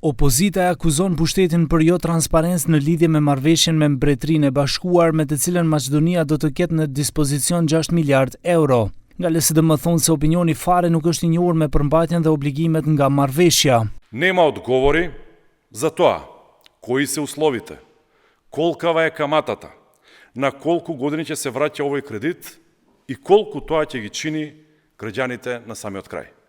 Opozita e akuzon pushtetin për jo transparencë në lidhje me marrëveshjen me Mbretërinë e Bashkuar me të cilën Maqedonia do të ketë në dispozicion 6 miliard euro. Nga LSDM thonë se opinioni fare nuk është i njohur me përmbajtjen dhe obligimet nga marrëveshja. Нема одговори за тоа кои се условите, колкава е каматата, на колку години ќе се враќа овој кредит и колку тоа ќе ги чини граѓаните на самиот крај.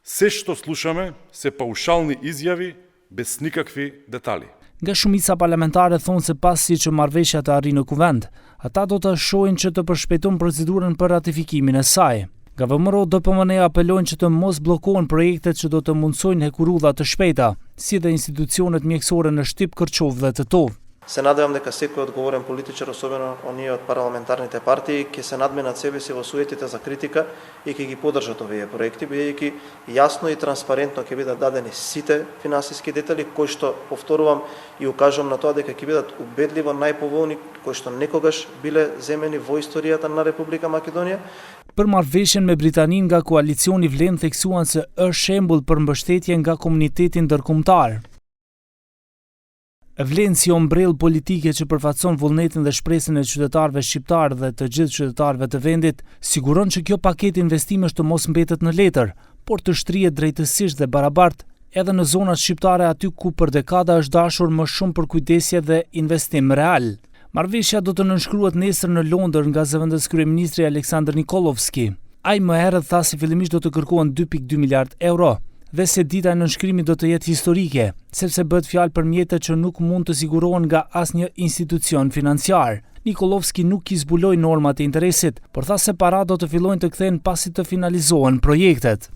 Се што слушаме се паушални изјави без никакви детали. Nga shumica parlamentare thonë se pasi që marrëveshja të arrijë në kuvend, ata do të shohin që të përshpejtojnë procedurën për ratifikimin e saj. Nga VMRO DPMN apelojnë që të mos bllokohen projektet që do të mundsojnë hekurudha të shpejta, si dhe institucionet mjekësore në Shtyp, Kërçov dhe Tetov. Се надевам дека секој одговорен политичар, особено оние од парламентарните партии, ќе се надменат себе си во суетите за критика и ќе ги поддржат овие проекти, бидејќи јасно и транспарентно ќе бидат дадени сите финансиски детали, кои што, повторувам и укажувам на тоа дека ќе бидат убедливо најповолни, кои што некогаш биле земени во историјата на Република Македонија. Për marrëveshjen me Britaninë nga koalicioni vlen theksuan se është shembull për mbështetje nga komuniteti ndërkombëtar. Vlen si ombrell politike që përfaqëson vullnetin dhe shpresën e qytetarëve shqiptar dhe të gjithë qytetarëve të vendit, siguron që kjo paketë investimesh të mos mbetet në letër, por të shtrihet drejtësisht dhe barabartë edhe në zonat shqiptare aty ku për dekada është dashur më shumë për kujdesje dhe investim real. Marrëveshja do të nënshkruhet nesër në Londër nga zëvendës kryeministri Aleksandr Nikolovski. Ai më herët tha se fillimisht do të kërkohen 2.2 miliard euro. Dhe se dita e nënshkrimit do të jetë historike, sepse bëhet fjalë për mjete që nuk mund të sigurohen nga asnjë institucion financiar. Nikolovski nuk i zbuloi normat e interesit, por tha se paratë do të fillojnë të kthehen pasi të finalizohen projektet.